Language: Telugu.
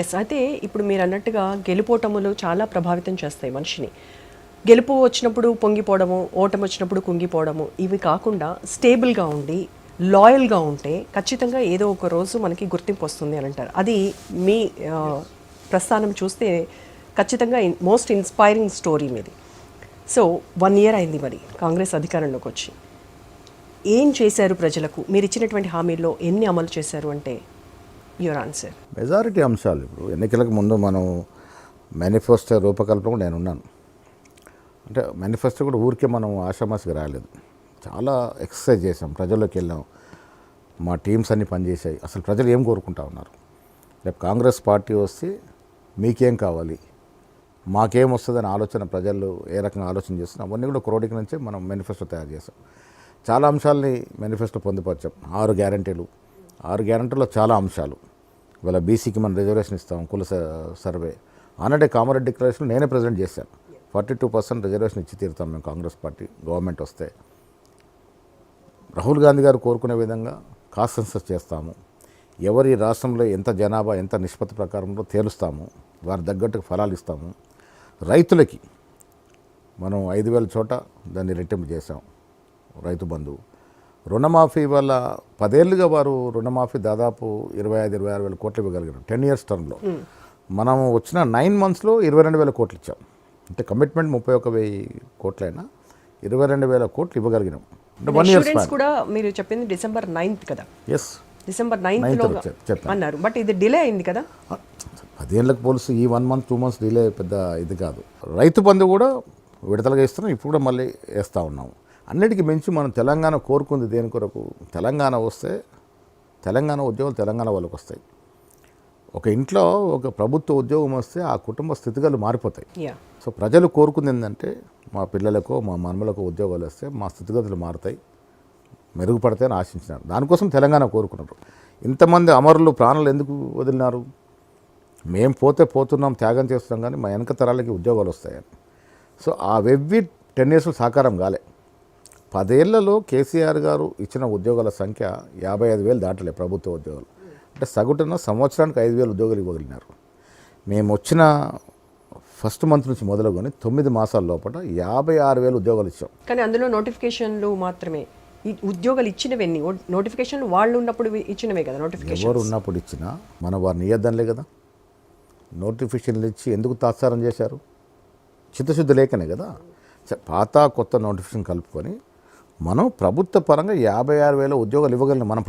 ఎస్. అయితే ఇప్పుడు మీరు అన్నట్టుగా గెలుపోటములు చాలా ప్రభావితం చేస్తాయి మనిషిని. గెలుపు వచ్చినప్పుడు పొంగిపోవడము, ఓటమి వచ్చినప్పుడు కుంగిపోవడము ఇవి కాకుండా స్టేబుల్గా ఉండి లాయల్గా ఉంటే ఖచ్చితంగా ఏదో ఒక రోజు మనకి గుర్తింపు వస్తుంది అని అంటారు. అది మీ ప్రస్థానం చూస్తే ఖచ్చితంగా మోస్ట్ ఇన్స్పైరింగ్ స్టోరీ మీది. సో 1 year అయింది మరి కాంగ్రెస్ అధికారంలోకి వచ్చి. ఏం చేశారు ప్రజలకు? మీరు ఇచ్చినటువంటి హామీల్లో ఎన్ని అమలు చేశారు అంటే యువర్ ఆన్సర్. మెజారిటీ అంశాలు ఇప్పుడు ఎన్నికలకు ముందు మనం మేనిఫెస్టో రూపకల్పన కూడా నేనున్నాను. అంటే మేనిఫెస్టో కూడా ఊరికే మనం ఆషామాసిగా రాలేదు, చాలా ఎక్సర్సైజ్ చేసాం, ప్రజల్లోకి వెళ్ళాం, మా టీమ్స్ అన్నీ పనిచేసాయి. అసలు ప్రజలు ఏం కోరుకుంటా ఉన్నారు, రేపు కాంగ్రెస్ పార్టీ వస్తే మీకేం కావాలి, మాకేం వస్తుందని ఆలోచన ప్రజలు ఏ రకంగా ఆలోచన చేస్తున్నాం అవన్నీ కూడా క్రోడిక నుంచే మనం మేనిఫెస్టో తయారు చేసాం. చాలా అంశాలని మేనిఫెస్టో పొందుపరిచాం. 6 గ్యారంటీలు, 6 గ్యారంటీలో చాలా అంశాలు. ఇవాళ బీసీకి మనం రిజర్వేషన్ ఇస్తాం, కుల సర్వే ఆనాడే కామారెడ్డి డిక్లరేషన్ నేనే ప్రజెంట్ చేశాను. 42% రిజర్వేషన్ ఇచ్చి తీరుతాం మేము కాంగ్రెస్ పార్టీ గవర్నమెంట్ వస్తే. రాహుల్ గాంధీ గారు కోరుకునే విధంగా కాస్ట్ సెన్సస్ చేస్తాము, ఎవరి రాష్ట్రంలో ఎంత జనాభా ఎంత నిష్పత్తి ప్రకారంలో తేలుస్తాము, వారి తగ్గట్టుకు ఫలాలు ఇస్తాము. రైతులకి మనం 5,000 చోట దాన్ని రెట్టింపు చేసాం. రైతు బంధువు రుణమాఫీ వల్ల 10 ఏళ్ళుగా వారు రుణమాఫీ దాదాపు 25-26 వేల కోట్లు ఇవ్వగలిగారు 10 years టర్మ్లో. మనం వచ్చిన 9 monthsలో 22,000 కోట్లు ఇచ్చాం. అంటే కమిట్మెంట్ 31,000 కోట్లైనా 22,000 కోట్లు ఇవ్వగలిగినాం. అంటే 1 year ఇన్సూరెన్స్ కూడా మీరు చెప్పింది December 9th కదా? ఎస్, December 9th అన్నారు, బట్ ఇది డిలే అయింది కదా? 10 ఏళ్ళకి పోలిసి ఈ 1 month 2 months డిలే పెద్ద ఇది కాదు. రైతు బంధు కూడా విడతలుగా ఇస్తున్నాం, ఇప్పుడు కూడా మళ్ళీ వేస్తూ ఉన్నాము. అన్నిటికీ మించి మనం తెలంగాణ కోరుకుంది దేని కొరకు, తెలంగాణ వస్తే తెలంగాణ ఉద్యోగాలు తెలంగాణ వాళ్ళకి వస్తాయి. ఒక ఇంట్లో ఒక ప్రభుత్వ ఉద్యోగం వస్తే ఆ కుటుంబ స్థితిగతులు మారిపోతాయి. సో ప్రజలు కోరుకుంది ఏంటంటే మా పిల్లలకు మా మనమలకు ఉద్యోగాలు వస్తే మా స్థితిగతులు మారుతాయి, మెరుగుపడతాయని ఆశించినారు. దానికోసం తెలంగాణ కోరుకున్నారు. ఇంతమంది అమరులు ప్రాణాలు ఎందుకు వదిలినారు? మేము పోతే పోతున్నాం, త్యాగం చేస్తున్నాం, కానీ మా వెనక తరాలకి ఉద్యోగాలు వస్తాయని. సో ఆ వెవ్వి 10 years సాకారం కాలే. 10 ఏళ్లలో కేసీఆర్ గారు ఇచ్చిన ఉద్యోగాల సంఖ్య 55,000 దాటలే ప్రభుత్వ ఉద్యోగాలు. అంటే సగటున సంవత్సరానికి 5,000 ఉద్యోగాలు ఇవ్వగలిగినారు. మేము వచ్చిన ఫస్ట్ మంత్ నుంచి మొదలుకొని 9 మాసాల లోపల 56,000 ఉద్యోగాలు ఇచ్చాం. కానీ అందులో నోటిఫికేషన్లు మాత్రమే. ఈ ఉద్యోగాలు ఇచ్చినవన్నీ నోటిఫికేషన్లు వాళ్ళు ఉన్నప్పుడు ఇచ్చినవే కదా? నోటిఫికేషన్ ఎవరు ఉన్నప్పుడు ఇచ్చినా మనం వారిని ఇయ్యద్దానిలే కదా. నోటిఫికేషన్లు ఇచ్చి ఎందుకు తాత్సారం చేశారు? చిత్తశుద్ధి లేకనే కదా. పాత కొత్త నోటిఫికేషన్ కలుపుకొని మనం ప్రభుత్వ పరంగా 56,000 ఉద్యోగాలు ఇవ్వగలిగిన మనం